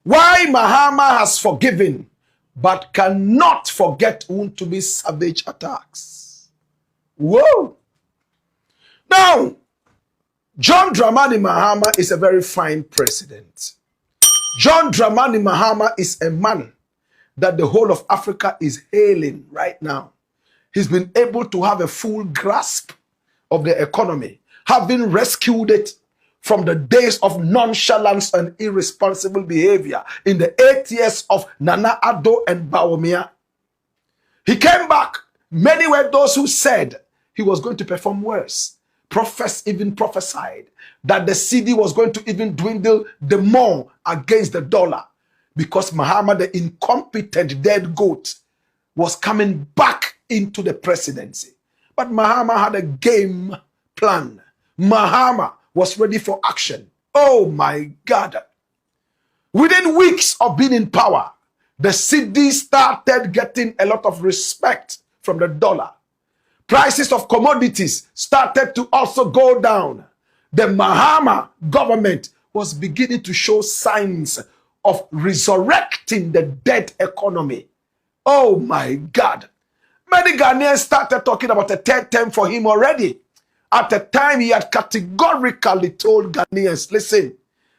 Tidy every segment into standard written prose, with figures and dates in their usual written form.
Why Mahama has forgiven, but cannot forget Wontumi's savage attacks. Whoa! Now, John Dramani Mahama is a very fine president. John Dramani Mahama is a man that the whole of Africa is hailing right now. He's been able to have a full grasp of the economy, having rescued it from the days of nonchalance and irresponsible behavior in the 8 years of Nana Addo and Bawumia. He came back. Many were those who said he was going to perform worse. Prophets even prophesied that the cedi was going to even dwindle the more against the dollar because Mahama, the incompetent dead goat, was coming back into the presidency. But Mahama had a game plan. Mahama was ready for action. Oh my God. Within weeks of being in power, the cedi started getting a lot of respect from the dollar. Prices of commodities started to also go down. The Mahama government was beginning to show signs of resurrecting the dead economy. Oh my God. Many Ghanaians started talking about a third term for him already. At the time, he had categorically told Ghanaians, listen,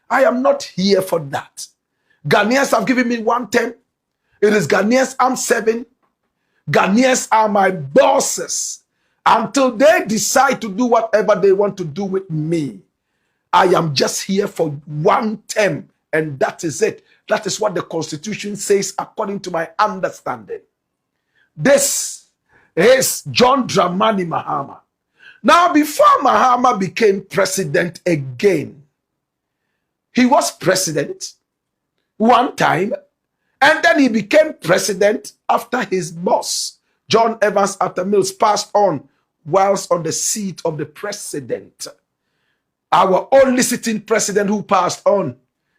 I am not here for that. Ghanaians have given me 1 term. It is Ghanaians I'm serving. Ghanaians are my bosses. Until they decide to do whatever they want to do with me, I am just here for 1 term, and that is it. That is what the Constitution says according to my understanding. This is John Dramani Mahama. Now, before Mahama became president again, he was president 1 time, and then he became president after his boss, John Evans Atta Mills, passed on whilst on the seat of the president. Our only sitting president who passed on.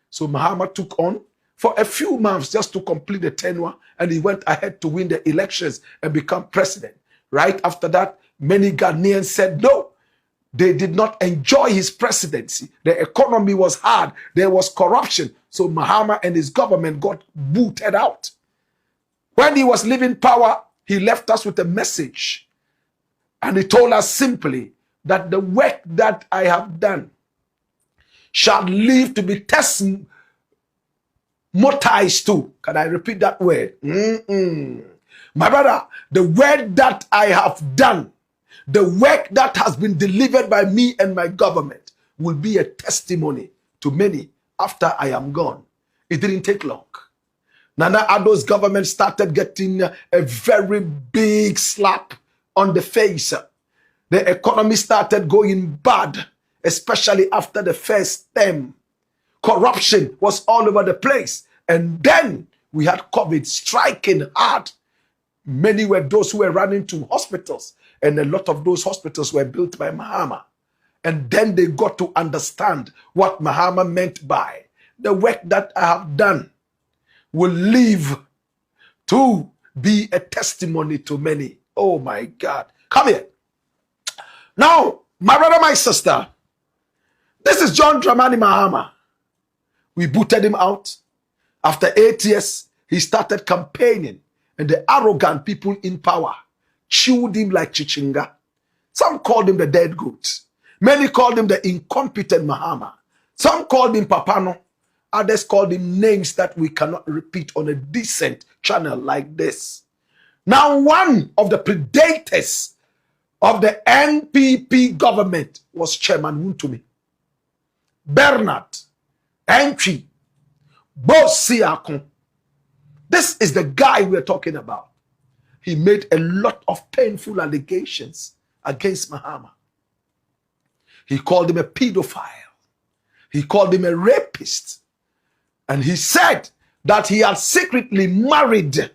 So Mahama took on for a few months just to complete the tenure, and he went ahead to win the elections and become president. Right after that, many Ghanaians said no. They did not enjoy his presidency. The economy was hard. There was corruption. So Mahama and his government got booted out. When he was leaving power, he left us with a message. And he told us simply that the work that I have done shall live to be testimonialized to. Can I repeat that word? My brother, the work that I have done, the work that has been delivered by me and my government will be a testimony to many after I am gone. It didn't take long. Nana Addo's government started getting a very big slap on the face. The economy started going bad, especially after the first term. Corruption was all over the place. And then we had COVID striking hard. Many were those who were running to hospitals, and a lot of those hospitals were built by Mahama. And then they got to understand what Mahama meant by the work that I have done will live to be a testimony to many. Oh my God. Come here. Now, my brother, my sister, this is John Dramani Mahama. We booted him out. After 8 years, he started campaigning, and the arrogant people in power chewed him like chichinga. Some called him the dead goat. Many called him the incompetent Mahama. Some called him Papano. Others called him names that we cannot repeat on a decent channel like this. Now, one of the predators of the NPP government was Chairman Wontumi. Bernard, Entry, Bosiakon. This is the guy we're talking about. He made a lot of painful allegations against Mahama. He called him a pedophile. He called him a rapist. And he said that he had secretly married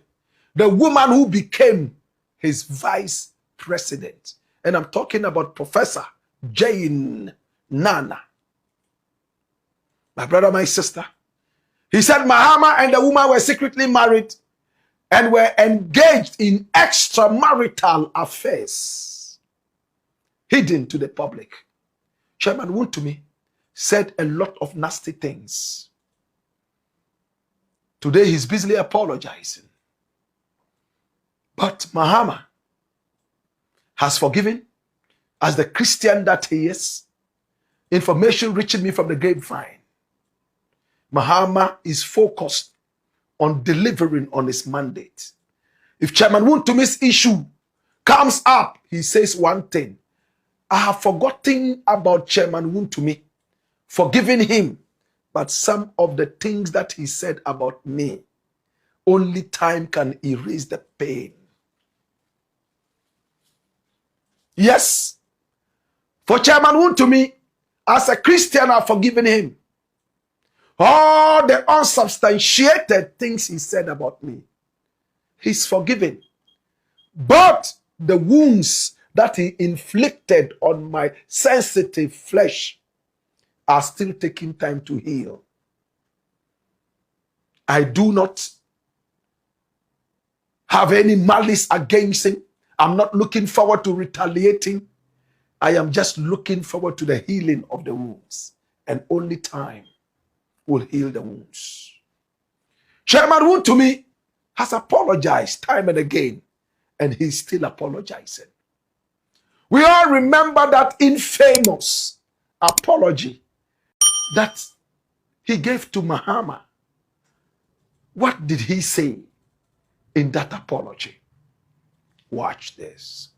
the woman who became his vice president. And I'm talking about Professor Jane Nana. My brother, my sister. He said Mahama and the woman were secretly married and were engaged in extramarital affairs, hidden to the public. Chairman Wontumi said a lot of nasty things. Today he's busily apologizing. But Mahama has forgiven as the Christian that he is. Information reaching me from the grapevine. Mahama is focused on delivering on his mandate. If Chairman Wontumi's issue comes up, he says one thing. I have forgotten about Chairman Wontumi, forgiving him, but some of the things that he said about me, only time can erase the pain. Yes, for Chairman Wontumi, as a Christian, I've forgiven him. All the unsubstantiated things he said about me, he's forgiven. But the wounds that he inflicted on my sensitive flesh are still taking time to heal. I do not have any malice against him. I'm not looking forward to retaliating. I am just looking forward to the healing of the wounds. And only time will heal the wounds. Chairman Wontumi has apologized time and again, and he's still apologizing. We all remember that infamous apology that he gave to Mahama. What did he say in that apology? Watch this.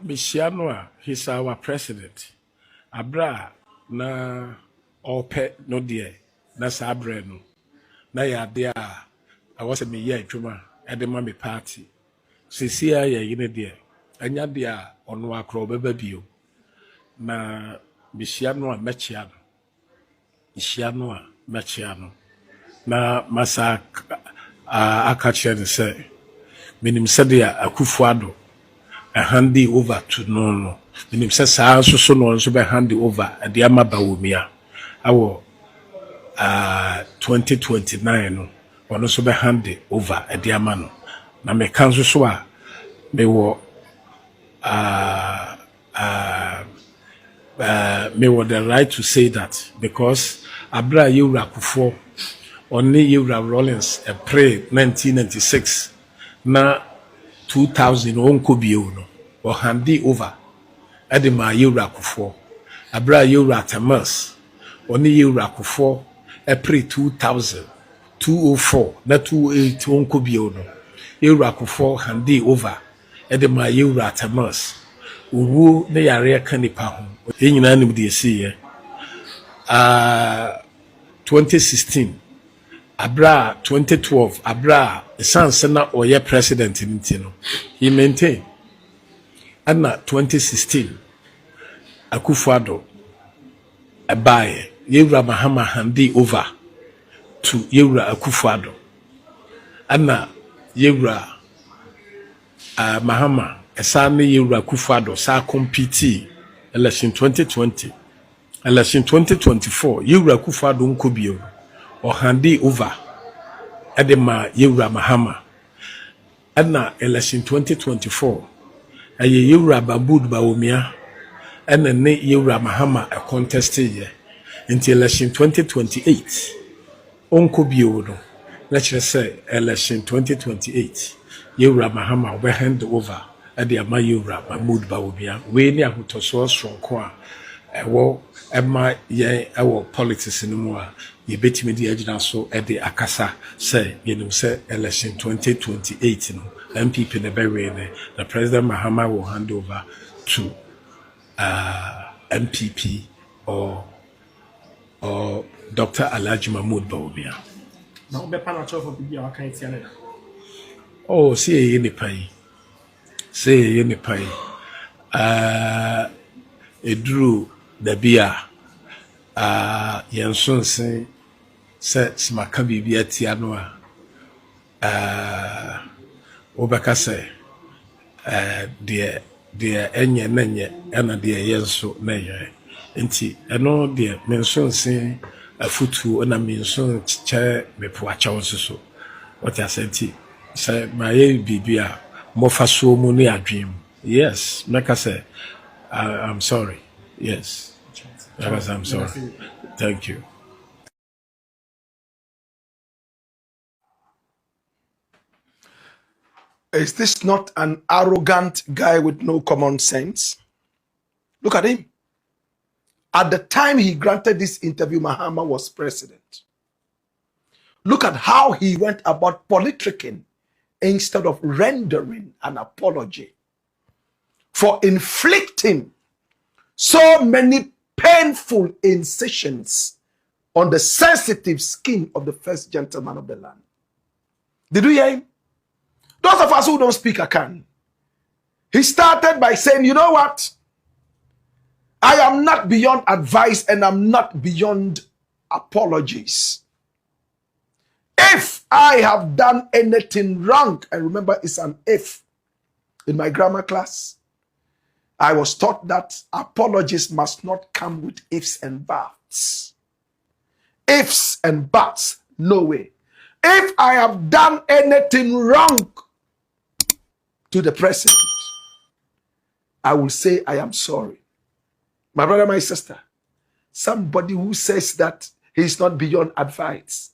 Michiano, he's our president. Abra na ope no die na sabre no na ya dia I was me ye adwuma e de ma me party sisia ye yine die anya dia ono akro beba bio na Michiano a mechiano na masa akache ne say minim sadia akufuado a handy over to no minim say sa so no so be handy over e de ama bawomia awo 2029 no ono so be handy over e de ama no na me kan so a me wo me wo the right to say that because abra yewra kufo only yewra Rollins e pray 1996 na 2000 onko bio no or handy over edema yewra kufo abra yewra tamas only yewra kufo e pray 2000 204 na 28 onko bio no yewra kufo handy over edema yewra tamas uwu ne yare kanipa ho enyina nim de esi 2016 abra 2012 abra sansana oye president ntino he maintain ana 2016 Akufo-Addo abaye yewra Mahama handi over to yewra Akufo-Addo ana yewra Mahama esane yewra Akufo-Addo sa compete election 2020 election 2024 yewra Akufo-Addo nkobio or handi over edema yewra Mahama ana election 2024 aye yewra Babud Bawumia ena ne yewra Mahama a contest ye until election 2028 onkobio no na kire say election 2028 yewra Mahama will hand over edema yewra Babud Bawumia we ni ahotoso sonko a ewo ema ye ewo politics no mu a ye betimi di agina so e de akasa say yenim say election 2028 no MPP ne bewe ne the president Mahama will hand over to MPP or Dr. Alhaji Mahmoud Bawumia. Na ube pana chofo bibia wakaiti yaneda. Oh, see ye ni pai. Edru the bia yanson say smaka bibia tia no a obaka say de enye nenye ena de yenso na ye nti eno de menson say afutu na menson che mepo acha wonso what I said say my bibia mofa so mu ni adwem yes make say I'm sorry. Yes. Yes, I'm sorry. Thank you. Is this not an arrogant guy with no common sense? Look at him. At the time he granted this interview, Mahama was president. Look at how he went about politicking instead of rendering an apology for inflicting so many painful incisions on the sensitive skin of the first gentleman of the land. Did you hear him? Those of us who don't speak Akan, he started by saying, you know what? I am not beyond advice and I'm not beyond apologies. If I have done anything wrong, and remember it's an if in my grammar class, I was taught that apologies must not come with ifs and buts. Ifs and buts, no way. If I have done anything wrong to the president, I will say I am sorry. My brother, my sister, somebody who says that he's not beyond advice.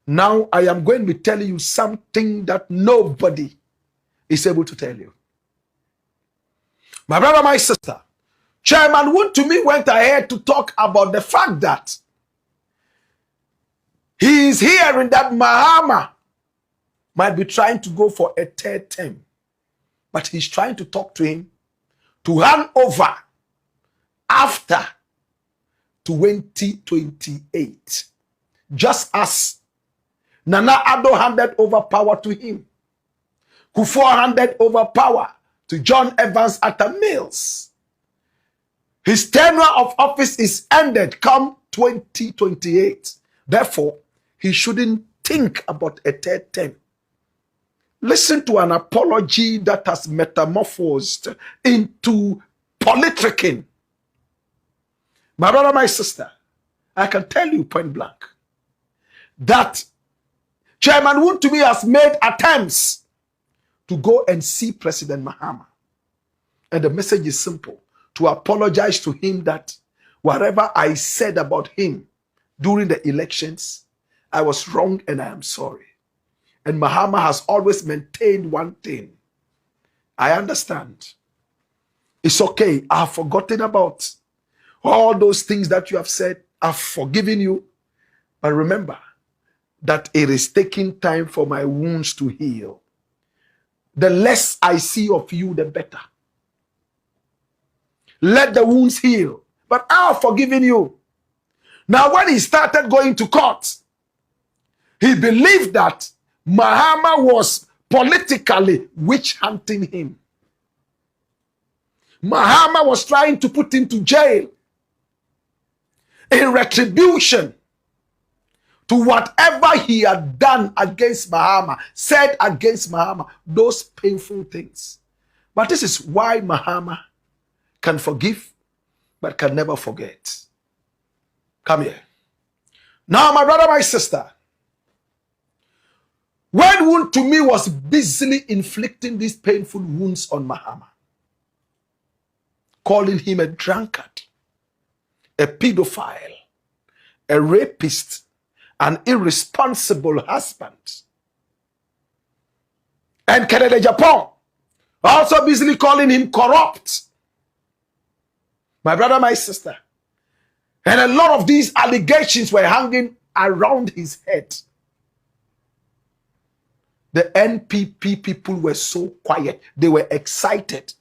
Now I am going to be telling you something that nobody is able to tell you. My brother, my sister, Chairman Wontumi went ahead to talk about the fact that he is hearing that Mahama might be trying to go for a third term, but he's trying to talk to him to hand over after 2028, just as Nana Addo handed over power to him, Kufuor handed over power to John Evans Atta Mills. His tenure of office is ended come 2028. Therefore, he shouldn't think about a third term. Listen to an apology that has metamorphosed into politicking. My brother, my sister, I can tell you point blank that Chairman Wontumi has made attempts to go and see President Mahama. And the message is simple: to apologize to him that whatever I said about him during the elections, I was wrong and I am sorry. And Mahama has always maintained one thing: I understand. It's okay. I've forgotten about all those things that you have said. I've forgiven you. But remember that it is taking time for my wounds to heal. The less I see of you, the better. Let the wounds heal. But I've forgiven you. Now, when he started going to court, he believed that Mahama was politically witch hunting him. Mahama was trying to put him to jail in retribution to whatever he had done against Mahama, said against Mahama, those painful things. But this is why Mahama can forgive, but can never forget. Come here. Now, my brother, my sister, when Wontumi was busily inflicting these painful wounds on Mahama, calling him a drunkard, a pedophile, a rapist, an irresponsible husband, and Canada, Japan, also busily calling him corrupt. My brother, my sister, and a lot of these allegations were hanging around his head. The NPP people were so quiet. They were excited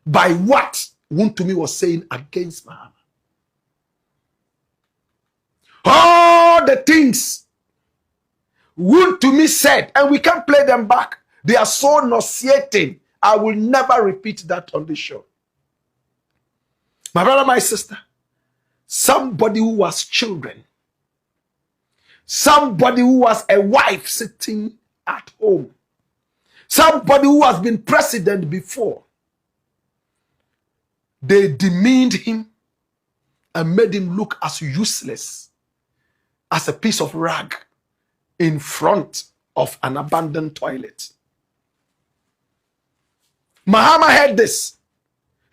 by what Wontumi was saying against Mahama. All the things Wontumi said, and we can't play them back. They are so nauseating. I will never repeat that on the show. My brother, my sister, somebody who has children, somebody who has a wife sitting at home, somebody who has been president before, they demeaned him and made him look as useless as a piece of rag in front of an abandoned toilet. Mahama heard this.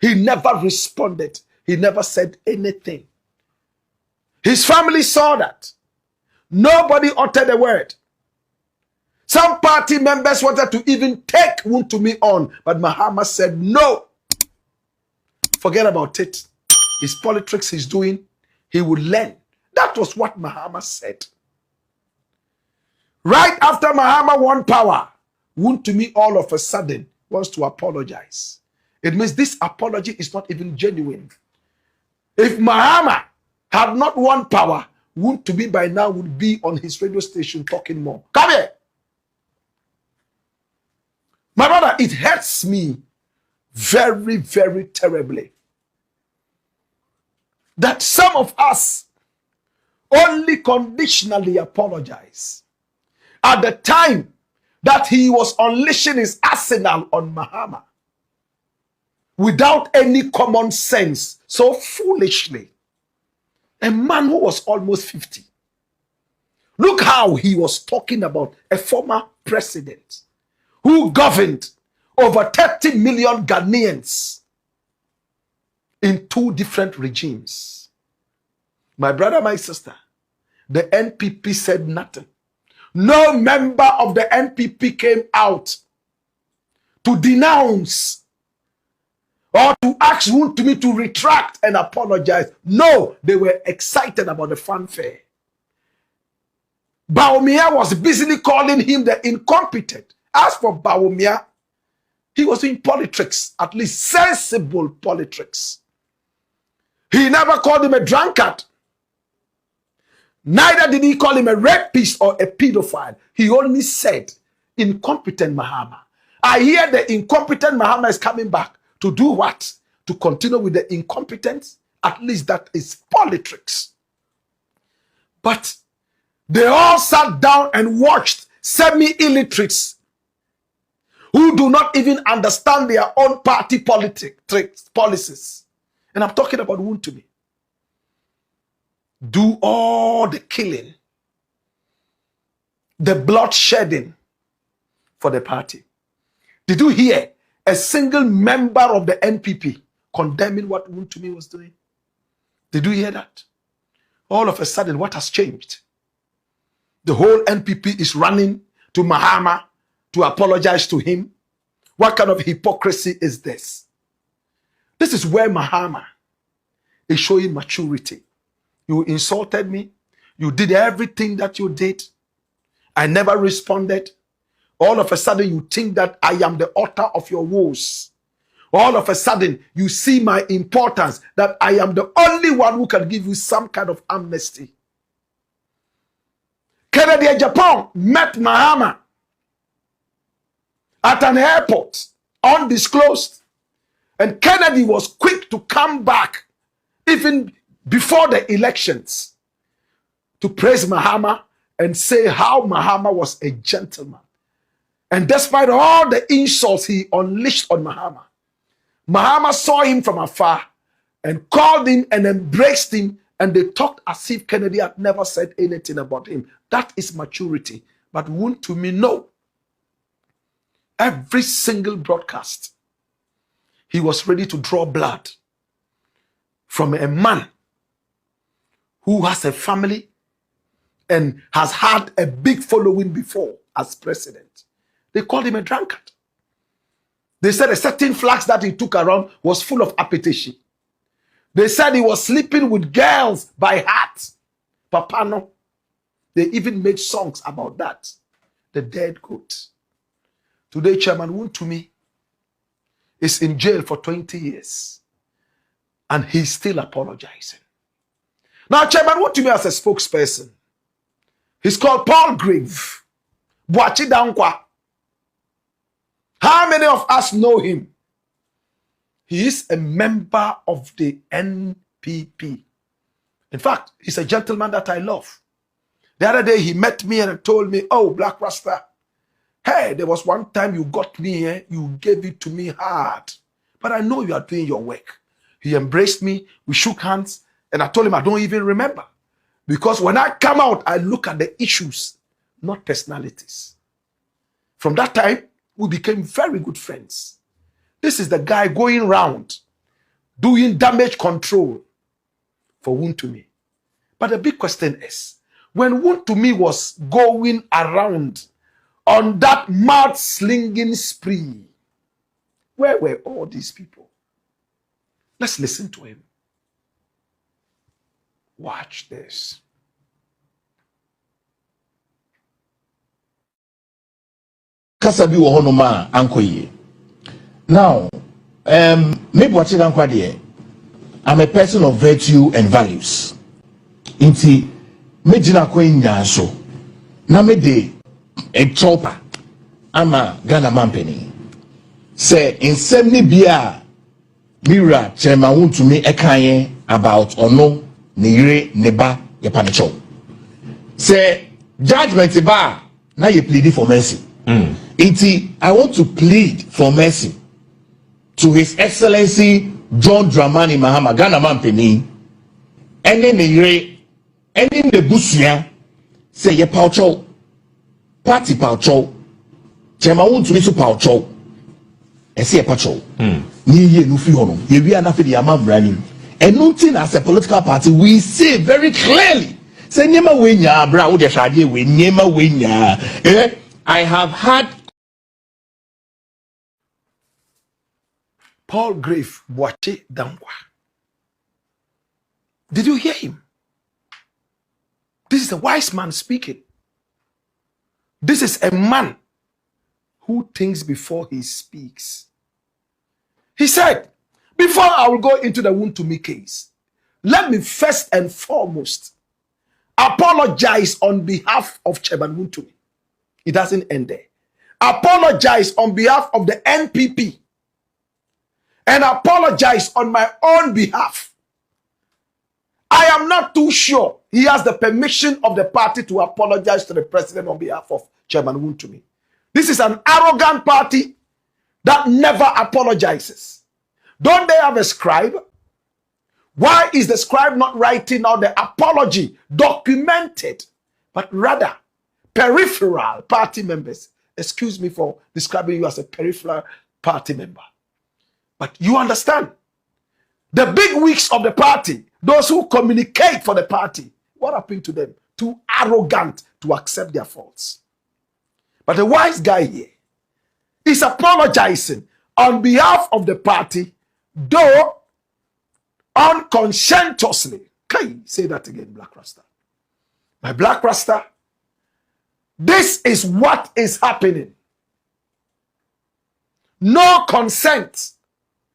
He never responded. He never said anything. His family saw that. Nobody uttered a word. Some party members wanted to even take Wontumi on, but Mahama said no. Forget about it. His politics he's doing, he would learn. That was what Mahama said. Right after Mahama won power, Wontumi all of a sudden wants to apologize. It means this apology is not even genuine. If Mahama had not won power, Wontumi by now would be on his radio station talking more. Come here. My brother, it hurts me very, very terribly that some of us only conditionally apologize at the time that he was unleashing his arsenal on Mahama without any common sense, so foolishly. A man who was almost 50. Look how he was talking about a former president who governed over 30 million Ghanaians in 2 different regimes. My brother, my sister, the NPP said nothing. No member of the NPP came out to denounce or to ask Wontumi to retract and apologize. No, they were excited about the fanfare. Bawumia was busily calling him the incompetent. As for Bawumia, he was in politics, at least sensible politics. He never called him a drunkard. Neither did he call him a rapist or a pedophile. He only said, incompetent Mahama. I hear the incompetent Mahama is coming back to do what? To continue with the incompetence? At least that is politics. But they all sat down and watched semi-illiterates who do not even understand their own party policies. And I'm talking about Wontumi. Do all the killing, the bloodshedding for the party. Did you hear a single member of the NPP condemning what Wontumi was doing? Did you hear that? All of a sudden, what has changed? The whole NPP is running to Mahama to apologize to him. What kind of hypocrisy is this? This is where Mahama is showing maturity. You insulted me. You did everything that you did. I never responded. All of a sudden, you think that I am the author of your woes. All of a sudden, you see my importance, that I am the only one who can give you some kind of amnesty. Kennedy in Japan met Mahama at an airport, undisclosed. And Kennedy was quick to come back, even before the elections, to praise Mahama and say how Mahama was a gentleman. And despite all the insults he unleashed on Mahama, Mahama saw him from afar and called him and embraced him, and they talked as if Kennedy had never said anything about him. That is maturity. But Wontumi, no. Every single broadcast, he was ready to draw blood from a man who has a family and has had a big following before as president. They called him a drunkard. They said a certain flags that he took around was full of appetition. They said he was sleeping with girls by heart. Papa no. They even made songs about that. The dead goat. Today, Chairman Wontumi is in jail for 20 years. And he's still apologizing. Now, Chairman Wontumi as a spokesperson, he's called Paul Grave. Boachi Dankwa. How many of us know him? He is a member of the NPP. In fact, he's a gentleman that I love. The other day, he met me and told me, oh, Black Rasta, hey, there was one time you got me here, you gave it to me hard. But I know you are doing your work. He embraced me, we shook hands, and I told him I don't even remember. Because when I come out, I look at the issues, not personalities. From that time, we became very good friends. This is the guy going round, doing damage control for Wontumi. But the big question is, when Wontumi was going around on that mud-slinging spree, where were all these people? Let's listen to him. Watch this. Kasa bi wo hono ma ankoye. Now, maybe what you can I'm a person of virtue and values. Inti mejina kwenya so na me de a chopper ama Ghana mampeni. Say in 70 bia Mira Chairman Wontumi ekanye about ono ne yire ne ba ye panicho. Say judgment ba na ye plead for mercy. Inti I want to plead for mercy to His Excellency John Dramani Mahama Ghana mampeni ene ne yire ene ne busuya say ye paucho party paucho Chairman Wontumi so paucho ese ye paucho ni ye no fi hono ye wi anafe de amambrani enunti as a political party we say very clearly say nyema we nya bra wo de hwade we nyema we nya I have had Paul Grave Boache Dankwa. Did you hear him? This is a wise man speaking. This is a man who thinks before he speaks. He said, before I will go into the Wontumi case, let me first and foremost apologize on behalf of Chairman Wontumi. It doesn't end there. Apologize on behalf of the NPP. And apologize on my own behalf. I am not too sure he has the permission of the party to apologize to the president on behalf of Chairman Wontumi. This is an arrogant party that never apologizes. Don't they have a scribe? Why is the scribe not writing out the apology documented, but rather peripheral party members? Excuse me for describing you as a peripheral party member. But you understand, the big wigs of the party, those who communicate for the party, what happened to them? Too arrogant to accept their faults. But the wise guy here is apologizing on behalf of the party, though unconscientiously. Can you say that again, Black Rasta? My Black Rasta, this is what is happening. No consent.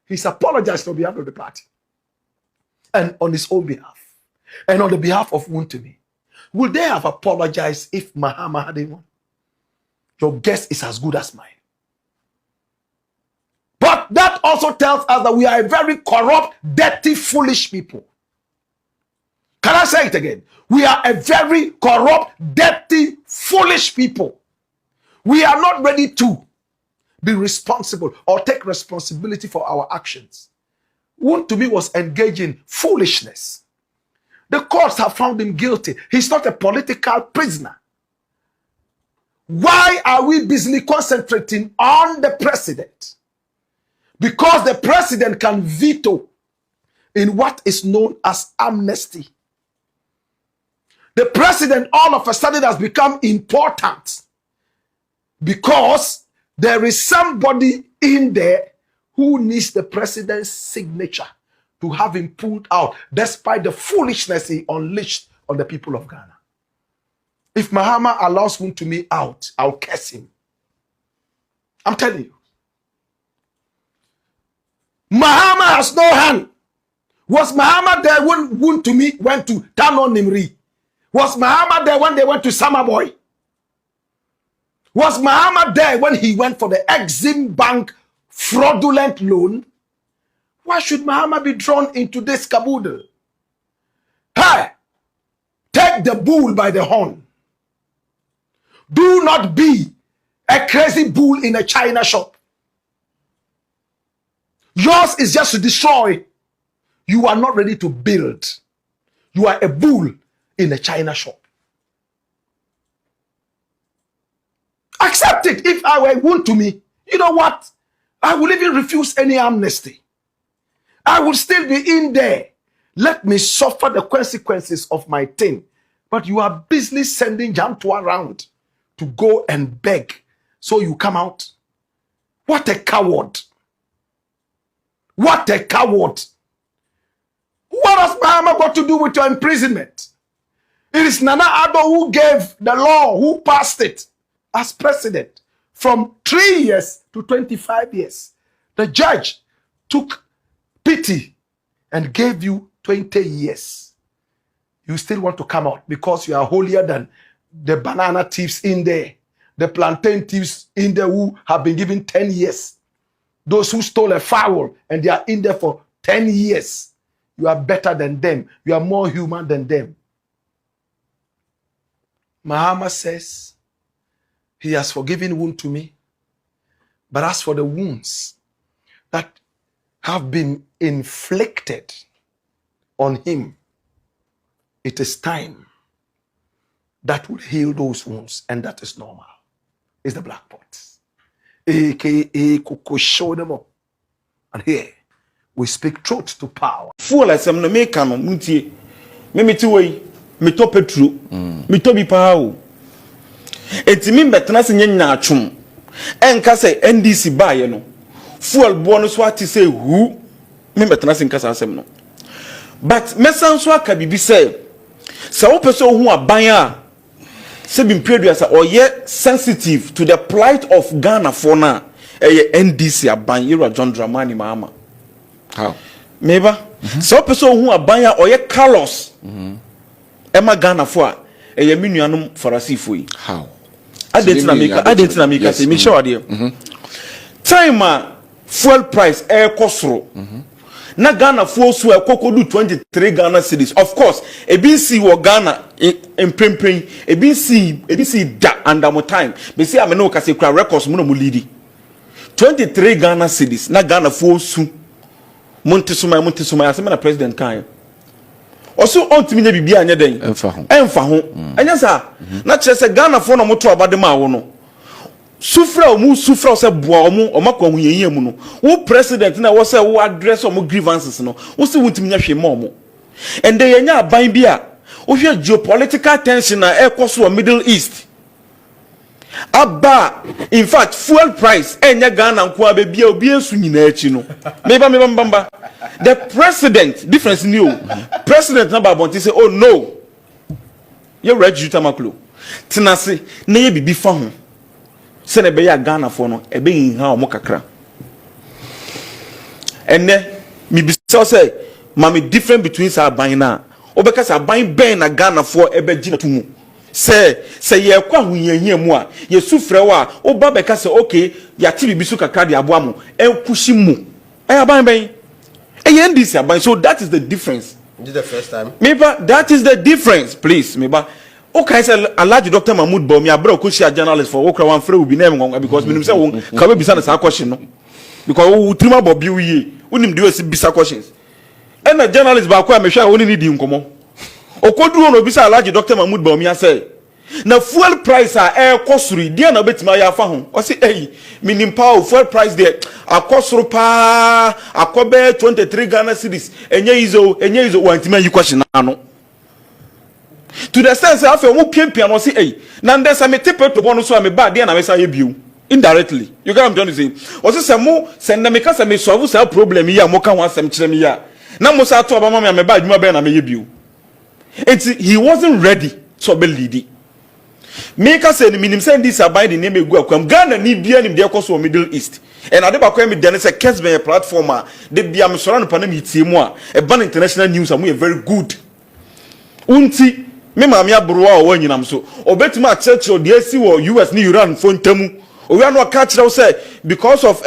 He's apologized on behalf of the party and on his own behalf and on the behalf of Wontumi. Would they have apologized if Mahama had won? Your guess is as good as mine. But that also tells us that we are a very corrupt, dirty, foolish people. Can I say it again? We are a very corrupt, dirty, foolish people. We are not ready to be responsible or take responsibility for our actions. Wontumi was engaged in foolishness. The courts have found him guilty. He's not a political prisoner. Why are we busily concentrating on the president? Because the president can veto in what is known as amnesty. The president all of a sudden has become important because there is somebody in there who needs the president's signature to have him pulled out, despite the foolishness he unleashed on the people of Ghana. If Mahama allows Wontumi out, I'll curse him. I'm telling you. Mahama has no hand. Was Mahama there when Wontumi went to Tano Nimri? Was Mahama there when they went to Samaboy? Was Mahama there when he went for the Exim Bank fraudulent loan? Why should Mahama be drawn into this caboodle? Hey, take the bull by the horn. Do not be a crazy bull in a China shop. Yours is just to destroy. You are not ready to build. You are a bull in a China shop. Accept it. If I were Wontumi, you know what? I will even refuse any amnesty. I will still be in there. Let me suffer the consequences of my thing. But you are busily sending Janto around to go and beg. So you come out. What a coward. What a coward. What has Mahama got to do with your imprisonment? It is Nana Addo who gave the law, who passed it as president from 3 years to 25 years. The judge took pity and gave you 20 years. You still want to come out because you are holier than the banana thieves in there, the plantain thieves in there who have been given 10 years. Those who stole a fowl and they are in there for 10 years. You are better than them. You are more human than them. Mahama says he has forgiven Wontumi, but as for the wounds that have been inflicted on him, it is time that will heal those wounds, and that is normal. It's the black pot. AKA Koko show them up. And here we speak truth to power. Fool as I'm no make no muntie. Me ti way, me to petro. Me to bi pa o. Enti me betena se nyanya atwom. Enka se NDC ba ye no. Fool bo no so ati say who me betena se nkasa asem no. But mesan so aka bibi say wo person hu aban a se bi mpredua or sensitive to the plight of Ghana for na NDC aban Yura John Dramani Mahama. How? Meba. So person who abanya or Carlos. Emma Ghana for a minuanum farasifui. How? I didn't make say me sure dear. Time fuel price air costro. Na Ghana for so a cocoa do 23 Ghana cedis. Of course, a BC or Ghana in prempring, a BC da under more time. Be say I no kase kra records mo no lidi. 23 Ghana cedis. Na Ghana for so Montesuma asema na president kan oso ontimi nya bibia anya den emfa ho anya sa na kire se Ghana fo no moto abade ma wo no sufra se boa o makwa hu yeye mu no wo president na wo se wo address o mo grievances no wo se wontimi nya hwe mo and dey nya aban bia wo hwe geopolitical tension na ekoso Middle East Abba, in fact, fuel price enya Ghana nko abebia obi esu nyina achi no. Meba. The president, difference new. President na babonti say, "Oh no. You register maklo. Tinase na ye bibi fa ho. Se na be ya Ghana for no, ebe yin ha o mo kakra." Enne mi bi say, "Mami different between sa ban na. Obeka sa ban ben na Ghana for ebe gina tumu." Say ye kwa hunyenye mu a ye sufre wa oba beka say okay ya tibi bisu kakra de aboa mu enkushi mu aban ben NDC aban. So that is the difference. This is the first time. Meba, that is the difference, please. Meba, okay, say Alhaji Dr. Mahmoud Bomi abro ko share journalist for okra wan frɛ obi na em because me say won ka be bisa na sa question no because wo trima bobi wiye unim de wesi bisa questions and a journalist ba ko a me hwa woni ni di nkomo okoduro no bisa Alhaji Dr. Mahmoud Bomi say na fuel price a kosuri dia na betima ya fa ho o say minim power fuel price there akosuru pa akobe 23 Ghana cedis enye izo wantima yi question ano to the sense afa mo piempia no say na ndesa me tepe to bono so me ba dia na me say biu indirectly. You get what I'm trying to say? O say mo send me ka say me solve say problem yi a mo ka ho asem kire me ya na mo say to obama me ba adwuma be na me ye biu. He wasn't ready so be lead. Make us say minim send this abide the name egu akwam Ghana ni bia nim de ekoso Middle East and ade bakwa me den say Kesben platform a de bia me soro no pa na me tie mu a e ban international news am very good unti me ma me abro a o nyinam so obetima a church o de asi wo US ni Iran fo ntamu o wi anu ka kire say because of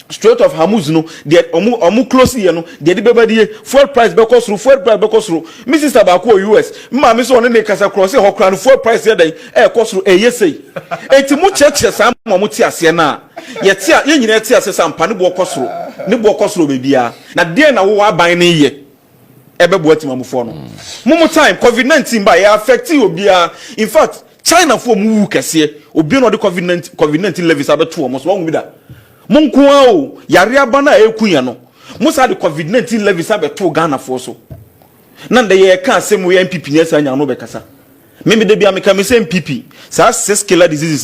Strait of Hormuz no they omu close here no they de bebadie fuel price be cost fuel price be cost me sister ba ko US ma me so ne kasa cross ho kra no fuel price here dey cost yesei enti mu church sam mo ti ase na ye nyina ti ase sam pa ne bo cost be bia na de na wo aban ne ye ebe bo atima mu fo no mu time COVID-19 ba ya affect obia in fact China for mu kese obi no de COVID-19 levies abeto mo so wo mi da Munkuao, Yariabana Ekuya no. most of the COVID-19 levies are to Ghana for so. None the year can't say we MPP yes and no bekasa. Maybe they be a say MPP. So 6 killer diseases,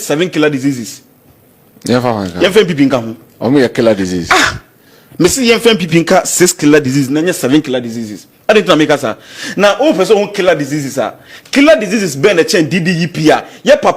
7 killer diseases. MPP in Kamu. Only a killer disease. Missy MPP in 6 killer diseases, 7 killer diseases. I didn't make us. Now, all person killer diseases are. Killer diseases burn a chain DDEPR. Yeah, papa.